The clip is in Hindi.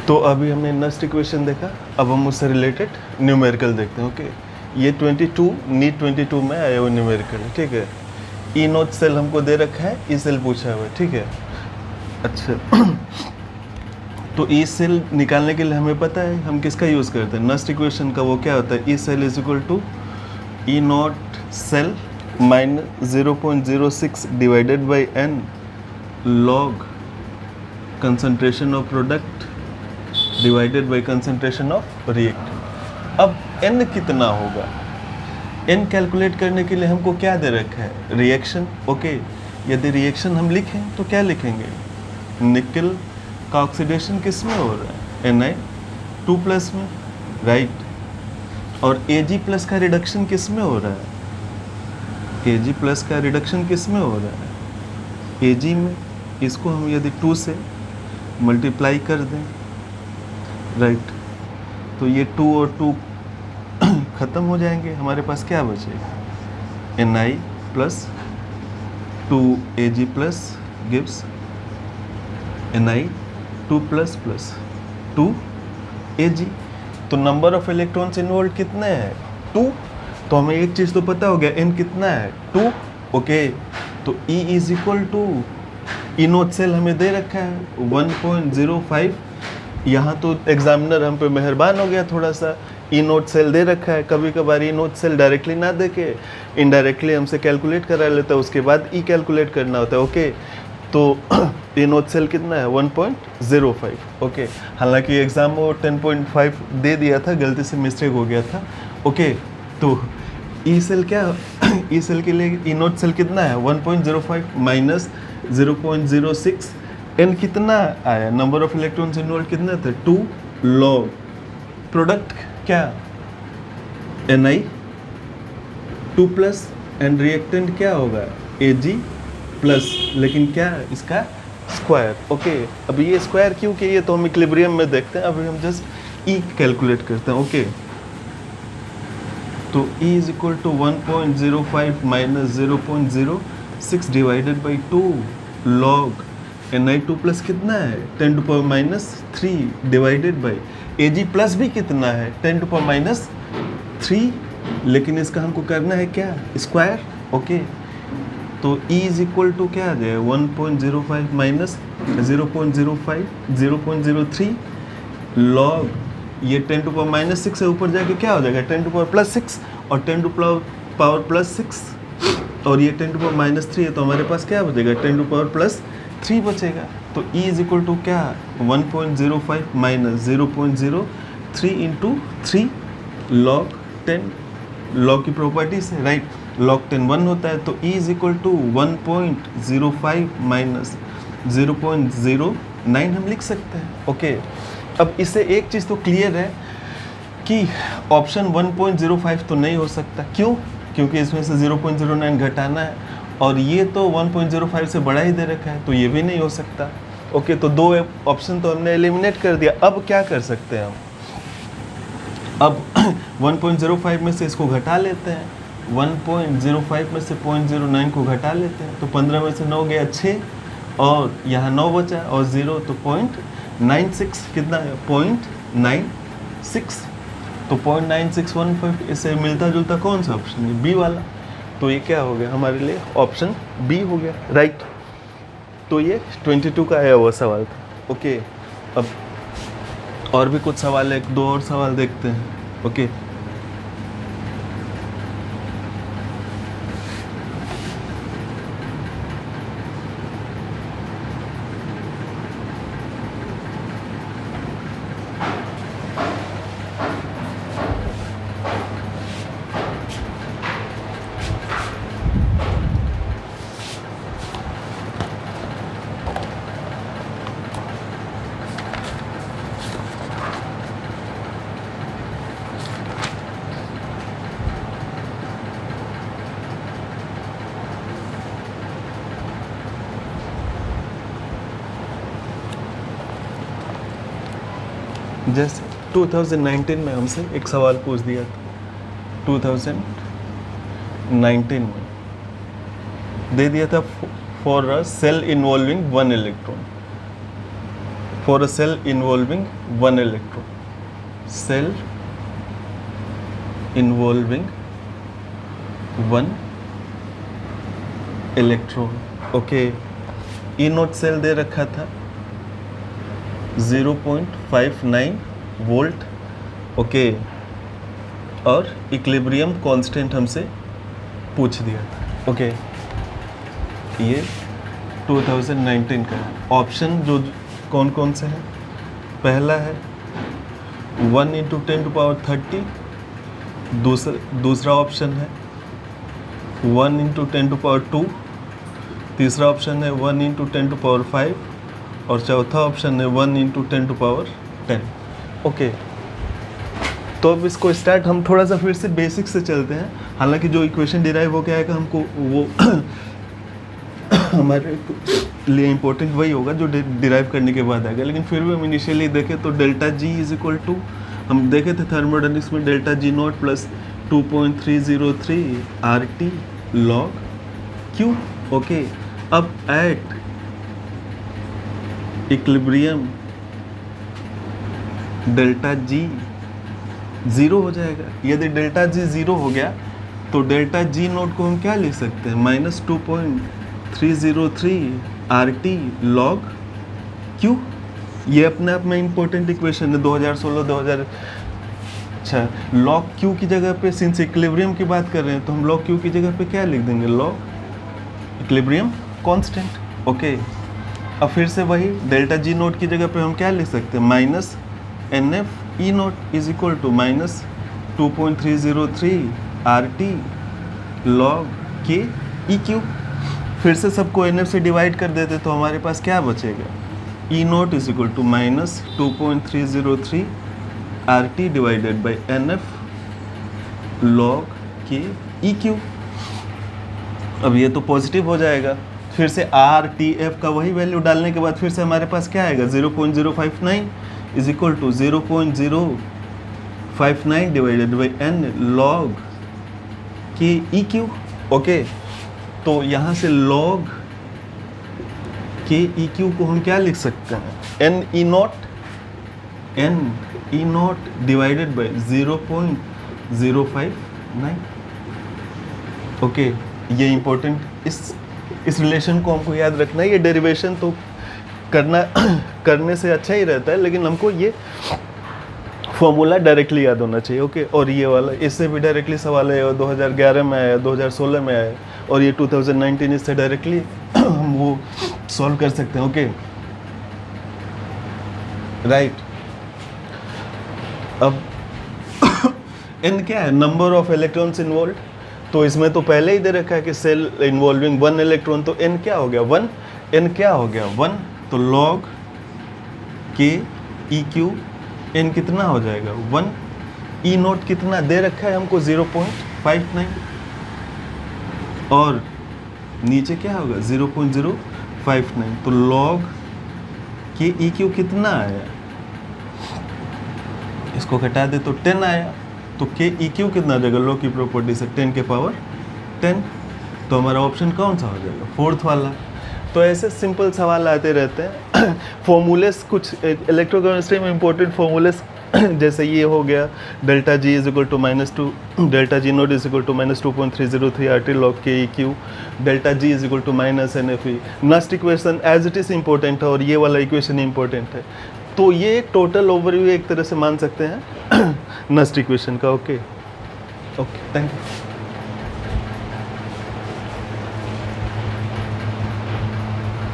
तो अभी हमने नस्ट इक्वेशन देखा, अब हम उससे रिलेटेड न्यूमेरिकल देखते हैं। ओके, ये 22 नीट 22 में आया हुआ न्यूमेरिकल है, ठीक है। ई नोट सेल हमको दे रखा है, ई सेल पूछा हुआ है, ठीक है। अच्छा तो ई सेल निकालने के लिए हमें पता है हम किसका यूज़ करते हैं, नस्ट इक्वेशन का। वो क्या होता है, E cell is equal to E nought cell minus 0.06 divided by N log concentration of product divided by concentration of reactant. अब n कितना होगा, n कैलकुलेट करने के लिए हमको क्या दे रखा है, रिएक्शन। ओके, यदि रिएक्शन हम लिखें तो क्या लिखेंगे, निकल का ऑक्सीडेशन किस में हो रहा है, Na2+ में, राइट। और Ag+ का रिडक्शन किस में हो रहा है, Ag+ का रिडक्शन किस में हो रहा है, Ag में। इसको हम यदि 2 से मल्टीप्लाई कर दें, राइट, तो ये 2 और 2 ख़त्म हो जाएंगे, हमारे पास क्या बचेगा, Na plus 2Ag plus gives Na2 plus plus 2Ag। तो नंबर ऑफ इलेक्ट्रॉन्स इन्वॉल्व कितने हैं, 2। तो हमें एक चीज़ तो पता हो गया, n कितना है, 2। ओके, तो E is equal to E note cell हमें दे रखा है 1.05। यहाँ तो एग्जामिनर हम पे मेहरबान हो गया थोड़ा सा, ई नोट सेल दे रखा है। कभी कभार ई नोट सेल डायरेक्टली ना दे के इनडायरेक्टली हमसे कैलकुलेट करा लेता है, उसके बाद ई कैलकुलेट करना होता है। ओके, तो ई नोट सेल कितना है, 1.05। ओके, हालांकि एग्ज़ाम में 10.5 दे दिया था, गलती से मिस्टेक हो गया था। ओके, तो ई सेल क्या ई सेल के लिए ई नोट सेल कितना है, 1.05 माइनस 0.06। एन कितना आया, नंबर ऑफ इलेक्ट्रॉन्स इन्वॉल्व कितने थे, 2 लॉग प्रोडक्ट क्या Ni2+ एंड रिएक्टेंट क्या होगा Ag+, लेकिन क्या इसका स्क्वायर। ओके, अब ये स्क्वायर क्यों कि ये तो हम इक्विलिब्रियम में देखते हैं, अभी हम जस्ट ई कैलकुलेट करते हैं। ओके, तो E is equal to 1.05 minus 0.06 divided by 2 log Ni2+ कितना है, 10⁻³ डिवाइडेड बाई Ag+ भी कितना है, 10⁻³ लेकिन इसका हमको करना है क्या, स्क्वायर। ओके, तो E इज इक्वल टू क्या आ जाए, 1.05 माइनस 0.03 लॉग, ये 10⁻⁶ से ऊपर जाके क्या हो जाएगा, 10⁻+6 और 10⁻+6 और ये 10⁻³ है, तो हमारे पास क्या बचेगा, 10⁻+3 बचेगा। तो E इज इक्वल टू क्या, 1.05 माइनस 0.03 इंटू 3 लॉग 10, लॉग की प्रॉपर्टी से, राइट, लॉग 10 1 होता है। तो E इज इक्वल टू 1.05 माइनस 0.09 हम लिख सकते हैं। ओके, अब इससे एक चीज़ तो क्लियर है कि ऑप्शन 1.05 तो नहीं हो सकता। क्यों, क्योंकि इसमें से 0.09 घटाना है और ये तो 1.05 से बड़ा ही दे रखा है, तो ये भी नहीं हो सकता। ओके, तो 2 ऑप्शन तो हमने एलिमिनेट कर दिया। अब क्या कर सकते हैं हम, अब 1.05 में से इसको घटा लेते हैं, 1.05 में से 0.09 को घटा लेते हैं, तो 15 में से 9 गया 6 और यहाँ 9 बचा और 0 तो 0.96 कितना है, 0.96। तो 0.9615 इससे मिलता जुलता कौन सा ऑप्शन है, बी वाला। तो ये क्या हो गया हमारे लिए, ऑप्शन बी हो गया, राइट। तो ये 22 का आया हुआ सवाल था। ओके, अब और भी कुछ सवाल है, 2 और सवाल देखते हैं। ओके, जैसे 2019 में हमसे एक सवाल पूछ दिया था, 2019 में दे दिया था, for a cell involving 1 electron, for a cell involving 1 electron, cell involving 1 electron. Okay, E note cell दे रखा था 0.59 वोल्ट। ओके, और इक्विलिब्रियम कांस्टेंट हमसे पूछ दिया था। ओके, ये 2019 का है। ऑप्शन जो कौन कौन से हैं, पहला है 1 × 10⁻30, दूसरा ऑप्शन है 1 × 10⁻2, तीसरा ऑप्शन है 1 × 10�5 और चौथा ऑप्शन है 1 × 10⁻10। ओके, तो अब इसको स्टार्ट हम थोड़ा सा फिर से बेसिक से चलते हैं। हालांकि जो इक्वेशन डिराइव हो गया है हमको वो हमारे लिए इम्पोर्टेंट वही होगा जो डिराइव करने के बाद आएगा, लेकिन फिर भी हम इनिशियली देखें तो delta G is equal to, हम देखे थे थर्मोडायनेमिक्स में delta G naught plus 2.303 RT log Q। Okay, अब at equilibrium delta G zero हो जाएगा। यदि डेल्टा जी ज़ीरो हो गया तो डेल्टा जी नोट को हम क्या लिख सकते हैं, -2.303 RT log Q। ये अपने आप में इम्पोर्टेंट इक्वेशन है 2016-2000। अच्छा, log Q की जगह पे, सिंस इक्विलिब्रियम की बात कर रहे हैं तो हम log Q की जगह पे क्या लिख देंगे, log इक्विलिब्रियम कांस्टेंट। ओके, अब फिर से वही डेल्टा जी नोट की जगह पे हम क्या लिख सकते हैं, -NF E nought is equal to -2.303 RT log K EQ। फिर से सबको NF से डिवाइड कर देते तो हमारे पास क्या बचेगा, E nought is equal to -2.303 RT divided by NF log K EQ। अब ये तो पॉजिटिव हो जाएगा। फिर से RTF का वही वैल्यू डालने के बाद फिर से हमारे पास क्या आएगा, 0.059 is equal to 0.059 divided by N log K EQ। Okay, तो यहाँ से log K EQ को हम क्या लिख सकते हैं, N E not divided by 0.059। Okay, ये इम्पोर्टेंट, इस रिलेशन को हमको याद रखना है। ये डेरिवेशन तो करने से अच्छा ही रहता है, लेकिन हमको ये फॉर्मूला डायरेक्टली याद होना चाहिए। ओके, और ये वाला इससे भी डायरेक्टली सवाल है, 2011 में आया, 2016 में आया, और ये 2019 इससे डायरेक्टली हम वो सॉल्व कर सकते हैं। Okay, right. अब n क्या है, नंबर ऑफ इलेक्ट्रॉन्स इन्वॉल्व। तो इसमें तो पहले ही दे रखा है कि सेल इन्वॉल्विंग 1 इलेक्ट्रॉन, तो n क्या हो गया, 1। n क्या हो गया, 1। तो log K EQ n कितना हो जाएगा, 1। E नोट कितना दे रखा है हमको, 0.59, और नीचे क्या होगा, 0.059। तो log K EQ कितना आया, इसको घटा दे तो 10 आया। तो K EQ कितना आ जाएगा, लॉ की प्रॉपर्टी से 10 के पावर 10। तो हमारा ऑप्शन कौन सा हो जाएगा, 4th वाला। तो ऐसे सिंपल सवाल आते रहते हैं। फॉर्मूलेस कुछ इलेक्ट्रोकेमिस्ट्री में इंपॉर्टेंट फॉर्मूलेस जैसे ये हो गया, delta G is equal to -2, delta G nought is equal to -2.303 RT log K EQ, delta G is equal to -NFE। Must equation as it is important है और ये वाला इक्वेशन इम्पोर्टेंट है। तो ये एक टोटल ओवरव्यू एक तरह से मान सकते हैं नस्ट इक्वेशन का। Okay, thank you.